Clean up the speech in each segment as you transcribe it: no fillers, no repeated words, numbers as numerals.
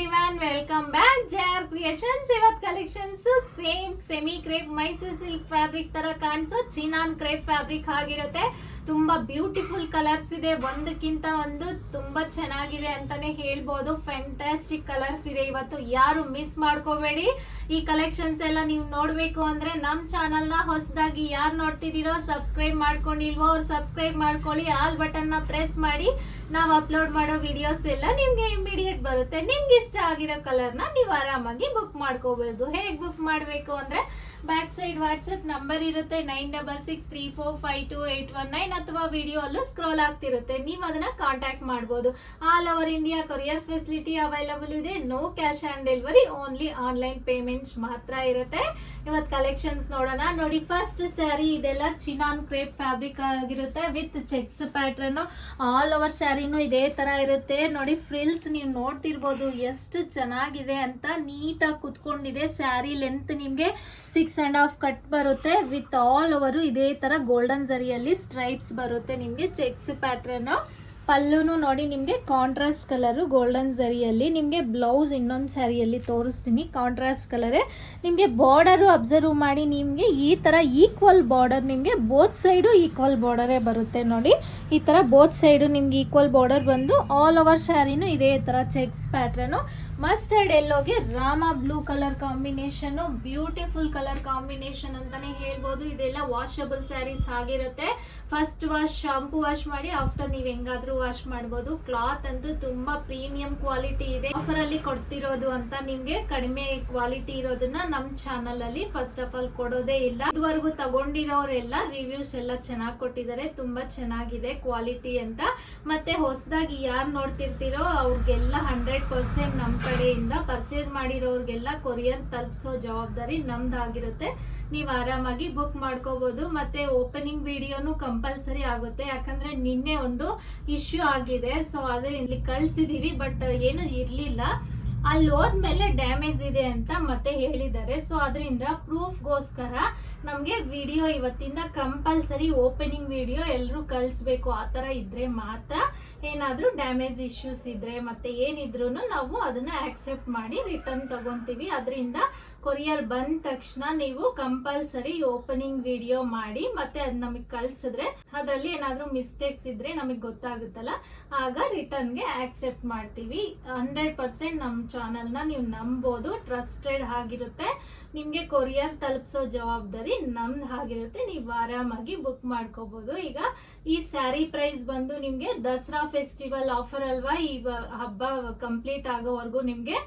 Everyone, welcome back JR creations. ಇವತ್ತು collections same semi crepe Mysore silk fabric ತರ ಕಾಣಿಸೋ chinon crepe fabric ಆಗಿರುತ್ತೆ. ತುಂಬಾ ಬ್ಯೂಟಿಫುಲ್ ಕಲರ್ಸ್ ಇದೆ, ಒಂದಕ್ಕಿಂತ ಒಂದು ತುಂಬಾ ಚೆನ್ನಾಗಿದೆ ಅಂತಾನೆ ಹೇಳ್ಬೋದು. ಫ್ಯಾಂಟಾಸ್ಟಿಕ್ ಕಲರ್ಸ್ ಇದೆ. ಇವತ್ತು ಯಾರು ಮಿಸ್ ಮಾಡ್ಕೋಬೇಡಿ. ಈ ಕಲೆಕ್ಷನ್ಸ್ ಎಲ್ಲ ನೀವು ನೋಡ್ಬೇಕು ಅಂದ್ರೆ ನಮ್ ಚಾನಲ್ ನ ಹೊಸದಾಗಿ ಯಾರು ನೋಡ್ತಿದ್ದೀರೋ, ಸಬ್ಸ್ಕ್ರೈಬ್ ಮಾಡ್ಕೊಂಡಿಲ್ವೋ ಅವ್ರು ಸಬ್ಸ್ಕ್ರೈಬ್ ಮಾಡ್ಕೊಳ್ಳಿ. ಆಲ್ ಬಟನ್ ನ ಪ್ರೆಸ್ ಮಾಡಿ. ನಾವು ಅಪ್ಲೋಡ್ ಮಾಡೋ ವಿಡಿಯೋಸ್ ಎಲ್ಲ ನಿಮ್ಗೆ ಇಮಿಡಿಯೇಟ್ ಬರುತ್ತೆ. ನಿಮ್ಗೆ ಇಷ್ಟ ಆಗಿರೋ ಕಲರ್ ನ ನೀವು ಆರಾಮಾಗಿ ಬುಕ್ ಮಾಡ್ಕೋಬಹುದು. ಹೇಗ್ ಬುಕ್ ಮಾಡ್ಬೇಕು ಅಂದ್ರೆ ಬ್ಯಾಕ್ ಸೈಡ್ ವಾಟ್ಸ್ಆಪ್ ನಂಬರ್ ಇರುತ್ತೆ 9663452819 ಅಥವಾ ವಿಡಿಯೋ ಅಲ್ಲೂ ಸ್ಕ್ರೋಲ್ ಆಗ್ತಿರುತ್ತೆ. ನೀವು ಅದನ್ನ ಕಾಂಟ್ಯಾಕ್ಟ್ ಮಾಡಬಹುದು. All over India courier facility available ಇದೆ. No cash on delivery, only online payments ಮಾತ್ರ ಇರುತ್ತೆ. ಇವತ್ತು ಕಲೆಕ್ಷನ್ಸ್ ನೋಡೋಣ. ನೋಡಿ, ಫಸ್ಟ್ ಸ್ಯಾರಿ ಇದೆಲ್ಲ ಚಿನಾನ್ ಕ್ರೇಪ್ ಫ್ಯಾಬ್ರಿಕ್ ಆಗಿರುತ್ತೆ with checks pattern. All over ಸ್ಯಾರಿನೂ ಇದೇ ತರ ಇರುತ್ತೆ. ನೋಡಿ, ಫ್ರಿಲ್ಸ್ ನೀವು ನೋಡ್ತಿರ್ಬೋದು ಎಷ್ಟು ಚೆನ್ನಾಗಿದೆ ಅಂತ. ನೀಟಾಗಿ ಕುತ್ಕೊಂಡಿದೆ. ಸ್ಯಾರಿ ಲೆಂತ್ ನಿಮ್ಗೆ 6.5 ಕಟ್ ಬರುತ್ತೆ. ವಿತ್ ಆಲ್ ಓವರ್ ಇದೇ ತರ ಗೋಲ್ಡನ್ ಜರಿಯಲ್ಲಿ ಸ್ಟ್ರೈಪ್ಸ್ ಬರುತ್ತೆ. ನಿಮ್ಗೆ ಚೆಕ್ಸ್ ಪ್ಯಾಟರ್ನ್. ಪಲ್ಲುನು ನೋಡಿ ನಿಮ್ಗೆ ಕಾಂಟ್ರಾಸ್ಟ್ ಕಲರ್ ಗೋಲ್ಡನ್ ಜರಿಯಲ್ಲಿ. ನಿಮ್ಗೆ ಬ್ಲೌಸ್ ಇನ್ನೊಂದು ಸ್ಯಾರಿಯಲ್ಲಿ ತೋರಿಸ್ತೀನಿ, ಕಾಂಟ್ರಾಸ್ಟ್ ಕಲರೇ. ನಿಮ್ಗೆ ಬಾರ್ಡರ್ ಅಬ್ಸರ್ವ್ ಮಾಡಿ, ನಿಮ್ಗೆ ಈ ತರ ಈಕ್ವಲ್ ಬಾರ್ಡರ್, ನಿಮ್ಗೆ ಬೋತ್ ಸೈಡು ಈಕ್ವಲ್ ಬಾರ್ಡರೇ ಬರುತ್ತೆ. ನೋಡಿ, ಈ ತರ ಬೋತ್ ಸೈಡು ನಿಮ್ಗೆ ಈಕ್ವಲ್ ಬಾರ್ಡರ್ ಬಂದು ಆಲ್ ಓವರ್ ಸ್ಯಾರಿನೂ ಇದೇ ತರ ಚೆಕ್ಸ್ ಪ್ಯಾಟರ್ನ್. ಮಸ್ಟರ್ಡ್ ಎಲ್ಲೋಗೆ Rama blue colour combination. Beautiful colour combination ಅಂತಾನೆ ಹೇಳ್ಬೋದು. ಇದೆಲ್ಲ ವಾಷಬಲ್ ಸ್ಯಾರೀಸ್ ಆಗಿರುತ್ತೆ. ಫಸ್ಟ್ ವಾಶ್ ಶಾಂಪೂ ವಾಶ್ ಮಾಡಿ ಆಫ್ಟರ್ ನೀವು ಹೆಂಗಾದ್ರೂ ವಾಶ್ ಮಾಡಬಹುದು. ಕ್ಲಾತ್ ಅಂತೂ ತುಂಬಾ ಪ್ರೀಮಿಯಂ ಕ್ವಾಲಿಟಿ ಇದೆ. ಆಫರ್ ಅಲ್ಲಿ ಕೊಡ್ತಿರೋದು ಅಂತ ನಿಮ್ಗೆ ಕಡಿಮೆ ಕ್ವಾಲಿಟಿ ಇರೋದನ್ನ ನಮ್ ಚಾನಲ್ ಅಲ್ಲಿ ಫಸ್ಟ್ ಆಫ್ ಆಲ್ ಕೊಡೋದೇ ಇಲ್ಲ. ಇದುವರೆಗೂ ತಗೊಂಡಿರೋರೆಲ್ಲ ರಿವ್ಯೂಸ್ ಎಲ್ಲ ಚೆನ್ನಾಗಿ ಕೊಟ್ಟಿದ್ದಾರೆ. ತುಂಬಾ ಚೆನ್ನಾಗಿದೆ ಕ್ವಾಲಿಟಿ ಅಂತ. ಮತ್ತೆ ಹೊಸದಾಗಿ ಯಾರು ನೋಡ್ತಿರ್ತೀರೋ ಅವ್ರಿಗೆಲ್ಲ 100% ನಮ್ ಕಡೆಯಿಂದ ಪರ್ಚೇಸ್ ಮಾಡಿರೋರ್ಗೆಲ್ಲ ಕೊರಿಯರ್ ತಲುಪಿಸೋ ಜವಾಬ್ದಾರಿ ನಮ್ದಾಗಿರುತ್ತೆ. ನೀವು ಆರಾಮಾಗಿ ಬುಕ್ ಮಾಡ್ಕೋಬಹುದು. ಮತ್ತೆ ಓಪನಿಂಗ್ ವಿಡಿಯೋನು ಕಂಪಲ್ಸರಿ ಆಗುತ್ತೆ. ಯಾಕಂದ್ರೆ ನಿನ್ನೆ ಒಂದು ಇಶ್ಯೂ ಆಗಿದೆ, ಸೊ ಅದೇ ಇಲ್ಲಿ ಕಳ್ಸಿದೀವಿ. ಬಟ್ ಏನು ಇರ್ಲಿಲ್ಲ, ಅಲ್ಲಿ ಹೋದ್ಮೇಲೆ ಡ್ಯಾಮೇಜ್ ಇದೆ ಅಂತ ಮತ್ತೆ ಹೇಳಿದ್ದಾರೆ. ಸೊ ಅದರಿಂದ ಪ್ರೂಫ್ಗೋಸ್ಕರ ನಮಗೆ ವಿಡಿಯೋ ಇವತ್ತಿಂದ ಕಂಪಲ್ಸರಿ ಓಪನಿಂಗ್ ವಿಡಿಯೋ ಎಲ್ಲರೂ ಕಳಿಸ್ಬೇಕು. ಆ ಥರ ಇದ್ರೆ ಮಾತ್ರ, ಏನಾದರೂ ಡ್ಯಾಮೇಜ್ ಇಶ್ಯೂಸ್ ಇದ್ರೆ ಮತ್ತೆ ಏನಿದ್ರು ನಾವು ಅದನ್ನ ಆಕ್ಸೆಪ್ಟ್ ಮಾಡಿ ರಿಟರ್ನ್ ತಗೊಂತೀವಿ. ಅದರಿಂದ ಕೊರಿಯರ್ ಬಂದ ತಕ್ಷಣ ನೀವು ಕಂಪಲ್ಸರಿ ಓಪನಿಂಗ್ ವಿಡಿಯೋ ಮಾಡಿ ಮತ್ತೆ ಅದು ನಮಗೆ ಕಳಿಸಿದ್ರೆ ಅದರಲ್ಲಿ ಏನಾದರೂ ಮಿಸ್ಟೇಕ್ಸ್ ಇದ್ರೆ ನಮಗೆ ಗೊತ್ತಾಗುತ್ತಲ್ಲ, ಆಗ ರಿಟರ್ನ್ಗೆ ಆಕ್ಸೆಪ್ಟ್ ಮಾಡ್ತೀವಿ. 100% ನಮ್ಮ ಚಾನಲ್ನ ನೀವು ನಂಬೋದು. ಟ್ರಸ್ಟೆಡ್ ಆಗಿರುತ್ತೆ. ನಿಮಗೆ ಕೊರಿಯರ್ ತಲುಪಿಸೋ ಜವಾಬ್ದಾರಿ ನಮ್ದು ಆಗಿರುತ್ತೆ. ನೀವು ಆರಾಮಾಗಿ ಬುಕ್ ಮಾಡ್ಕೋಬಹುದು. ಈಗ ಈ ಸ್ಯಾರಿ ಪ್ರೈಸ್ ಬಂದು ನಿಮ್ಗೆ ದಸರಾ ಫೆಸ್ಟಿವಲ್ ಆಫರ್ ಅಲ್ವಾ, ಈ ಹಬ್ಬ ಕಂಪ್ಲೀಟ್ ಆಗೋವರೆಗೂ ನಿಮ್ಗೆ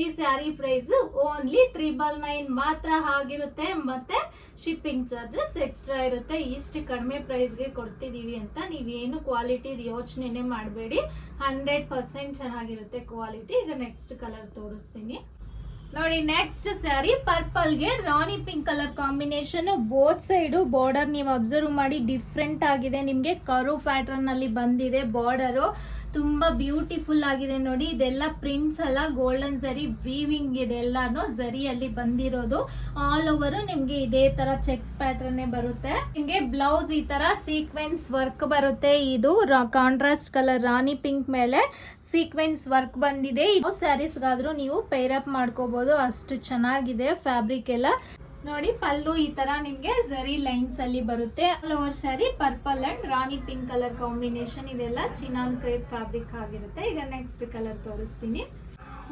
ಈ ಸ್ಯಾರಿ ಪ್ರೈಸ್ ಓನ್ಲಿ 399 ಮಾತ್ರ ಆಗಿರುತ್ತೆ. ಮತ್ತೆ ಶಿಪ್ಪಿಂಗ್ ಚಾರ್ಜಸ್ ಎಕ್ಸ್ಟ್ರಾ ಇರುತ್ತೆ. ಇಷ್ಟು ಕಡಿಮೆ ಪ್ರೈಸ್ಗೆ ಕೊಡ್ತಿದೀವಿ ಅಂತ ನೀವೇನು ಕ್ವಾಲಿಟಿ ಯೋಚನೆನೇ ಮಾಡಬೇಡಿ. 100% ಚೆನ್ನಾಗಿರುತ್ತೆ ಕ್ವಾಲಿಟಿ. ಈಗ ನೆಕ್ಸ್ಟ್ ಕಲರ್ ತೋರಿಸ್ತೀನಿ. ನೋಡಿ, ನೆಕ್ಸ್ಟ್ ಸ್ಯಾರಿ ಪರ್ಪಲ್ಗೆ ರಾಣಿ pink colour combination. Both side border ನೀವು ಅಬ್ಸರ್ವ್ ಮಾಡಿ ಡಿಫ್ರೆಂಟ್ ಆಗಿದೆ. ನಿಮಗೆ ಕರು ಪ್ಯಾಟರ್ನ್ ಅಲ್ಲಿ ಬಂದಿದೆ ಬಾರ್ಡರು. ತುಂಬಾ ಬ್ಯೂಟಿಫುಲ್ ಆಗಿದೆ. ನೋಡಿ, ಇದೆಲ್ಲ ಪ್ರಿಂಟ್ಸ್ ಅಲ್ಲ, ಗೋಲ್ಡನ್ ಜರಿ ವೀವಿಂಗ್ ಇದೆಲ್ಲಾನು ಜರಿಯಲ್ಲಿ ಬಂದಿರೋದು. ಆಲ್ ಓವರ್ ನಿಮ್ಗೆ ಇದೇ ತರ ಚೆಕ್ಸ್ ಪ್ಯಾಟರ್ನ್ ಬರುತ್ತೆ. ನಿಮ್ಗೆ ಬ್ಲೌಸ್ ಈ ತರ ಸೀಕ್ವೆನ್ಸ್ ವರ್ಕ್ ಬರುತ್ತೆ. ಇದು ಕಾಂಟ್ರಾಸ್ಟ್ ಕಲರ್ ರಾಣಿ ಪಿಂಕ್ ಮೇಲೆ ಸೀಕ್ವೆನ್ಸ್ ವರ್ಕ್ ಬಂದಿದೆ. ಇದು ಸ್ಯಾರೀಸ್ಗಾದ್ರೂ ನೀವು ಪೇರ್ ಅಪ್ ಮಾಡ್ಕೋಬಹುದು. ಅಷ್ಟು ಚೆನ್ನಾಗಿದೆ ಫ್ಯಾಬ್ರಿಕ್ ಎಲ್ಲ. ನೋಡಿ, ಪಲ್ಲು ಈ ತರ ನಿಮ್ಗೆ ಜರಿ ಲೈನ್ಸ್ ಅಲ್ಲಿ ಬರುತ್ತೆ. All over sari purple and Rani pink colour combination. ಇದೆಲ್ಲ ಚಿನಾನ್ ಕ್ರೇಪ್ ಫ್ಯಾಬ್ರಿಕ್ ಆಗಿರುತ್ತೆ. ಈಗ ನೆಕ್ಸ್ಟ್ ಕಲರ್ ತೋರಿಸ್ತೀನಿ.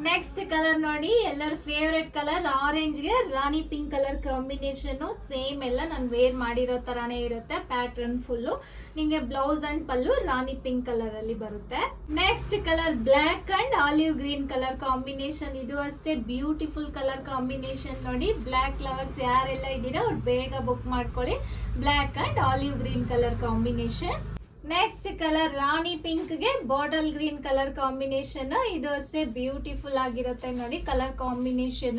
ನೆಕ್ಸ್ಟ್ ಕಲರ್ ನೋಡಿ, ಎಲ್ಲರ ಫೇವ್ರೆಟ್ ಕಲರ್ ಆರೆಂಜ್ಗೆ ರಾಣಿ ಪಿಂಕ್ ಕಲರ್ ಕಾಂಬಿನೇಷನ್. ಸೇಮ್ ಎಲ್ಲ ನಾನು ವೇರ್ ಮಾಡಿರೋ ತರಾನೇ ಇರುತ್ತೆ. ಪ್ಯಾಟರ್ನ್ ಫುಲ್ಲು ನಿಮಗೆ blouse and pallu Rani pink colour ಅಲ್ಲಿ ಬರುತ್ತೆ. Next colour black and olive green colour combination. ಇದು ಅಷ್ಟೇ ಬ್ಯೂಟಿಫುಲ್ ಕಲರ್ ಕಾಂಬಿನೇಷನ್. ನೋಡಿ, ಬ್ಲ್ಯಾಕ್ ಲವರ್ಸ್ ಯಾರೆಲ್ಲ ಇದ್ದೀರಾ ಅವ್ರು ಬೇಗ ಬುಕ್ ಮಾಡ್ಕೊಳ್ಳಿ. Black and olive green colour combination. Next colour Rani pink ಗೆ ಬಾಟಲ್ ಗ್ರೀನ್ ಕಲರ್ ಕಾಂಬಿನೇಷನ್. ಇದು ಅಷ್ಟೇ ಬ್ಯೂಟಿಫುಲ್ ಆಗಿರುತ್ತೆ. ನೋಡಿ, colour combination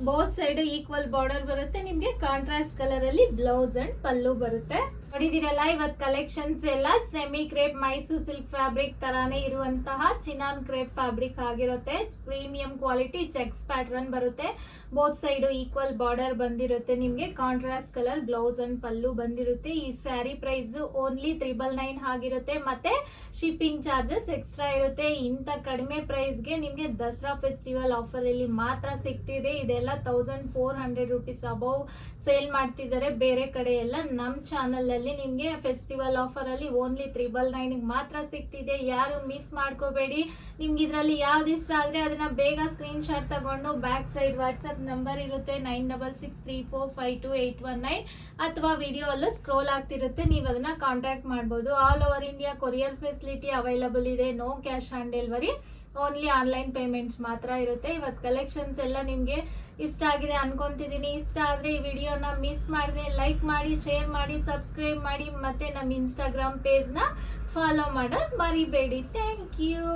both side equal border ಬರುತ್ತೆ. ನಿಮ್ಗೆ ಕಾಂಟ್ರಾಸ್ಟ್ ಕಲರ್ ಅಲ್ಲಿ ಬ್ಲೌಸ್ ಅಂಡ್ ಪಲ್ಲು ಬರುತ್ತೆ. ನೋಡಿದಿರಲ್ಲ, ಇವತ್ ಕಲೆಕ್ಷನ್ಸ್ ಎಲ್ಲ semi crepe Mysore silk fabric ತರಾನೇ ಇರುವಂತಹ ಚಿನಾನ್ ಕ್ರೇಪ್ ಫ್ಯಾಬ್ರಿಕ್ ಆಗಿರುತ್ತೆ. ಪ್ರೀಮಿಯಂ ಕ್ವಾಲಿಟಿ ಚೆಕ್ಸ್ ಪ್ಯಾಟರ್ನ್ ಬರುತ್ತೆ. ಬೋತ್ ಸೈಡ್ ಈಕ್ವಲ್ ಬಾರ್ಡರ್ ಬಂದಿರುತ್ತೆ. ನಿಮ್ಗೆ ಕಾಂಟ್ರಾಸ್ಟ್ ಕಲರ್ ಬ್ಲೌಸ್ ಅಂಡ್ ಪಲ್ಲು ಬಂದಿರುತ್ತೆ. ಈ ಸ್ಯಾರಿ ಪ್ರೈಸ್ ಓನ್ಲಿ 999 ಆಗಿರುತ್ತೆ. ಮತ್ತೆ ಶಿಪ್ಪಿಂಗ್ ಚಾರ್ಜಸ್ ಎಕ್ಸ್ಟ್ರಾ ಇರುತ್ತೆ. ಇಂತ ಕಡಿಮೆ ಪ್ರೈಸ್ಗೆ ನಿಮ್ಗೆ ದಸರಾ ಫೆಸ್ಟಿವಲ್ ಆಫರ್ ಅಲ್ಲಿ ಮಾತ್ರ ಸಿಗ್ತಿದೆ. ಇದೆಲ್ಲ 1400 ರುಪೀಸ್ ಅಬೌವ್ ಸೇಲ್ ಮಾಡ್ತಿದ್ದಾರೆ ಬೇರೆ ಕಡೆ ಎಲ್ಲ. ನಮ್ ಚಾನಲ್ ಅಲ್ಲಿ ನಿಮ್ಗೆ ಫೆಸ್ಟಿವಲ್ ಆಫರ್ ಅಲ್ಲಿ ಓನ್ಲಿ 999 ಮಾತ್ರ ಸಿಗ್ತಿದೆ. ಯಾರು ಮಿಸ್ ಮಾಡ್ಕೋಬೇಡಿ. ನಿಮ್ಗೆ ಇದ್ರಲ್ಲಿ ಯಾವ್ದು ಇಷ್ಟ ಆದ್ರೆ ಅದನ್ನ ಬೇಗ ಸ್ಕ್ರೀನ್ ಶಾಟ್ ತಗೊಂಡು ಬ್ಯಾಕ್ ಸೈಡ್ ವಾಟ್ಸ್ಆಪ್ ನಂಬರ್ ಇರುತ್ತೆ 9663452819 ಅಥವಾ ವಿಡಿಯೋ ಅಲ್ಲೂ ಸ್ಕ್ರೋಲ್ ಆಗ್ತಿರುತ್ತೆ. ನೀವು ಅದನ್ನ ಕಾಂಟ್ಯಾಕ್ಟ್ ಮಾಡಬಹುದು. All over India courier facility available ಇದೆ. No cash on delivery, only online payments ಮಾತ್ರ ಇರುತ್ತೆ. ಇವತ್ತು ಕಲೆಕ್ಷನ್ಸ್ ಎಲ್ಲ ನಿಮಗೆ ಇಷ್ಟ ಆಗಿದೆ ಅನ್ಕೊಂತಿದ್ದೀನಿ. ಇಷ್ಟ ಆದರೆ ಈ ವಿಡಿಯೋನ ಮಿಸ್ ಮಾಡದೆ ಲೈಕ್ ಮಾಡಿ, ಶೇರ್ ಮಾಡಿ, ಸಬ್ಸ್ಕ್ರೈಬ್ ಮಾಡಿ, ಮತ್ತೆ ನಮ್ಮ ಇನ್ಸ್ಟಾಗ್ರಾಮ್ ಪೇಜ್ನ ಫಾಲೋ ಮಾಡೋದು ಮರಿಬೇಡಿ. Thank you.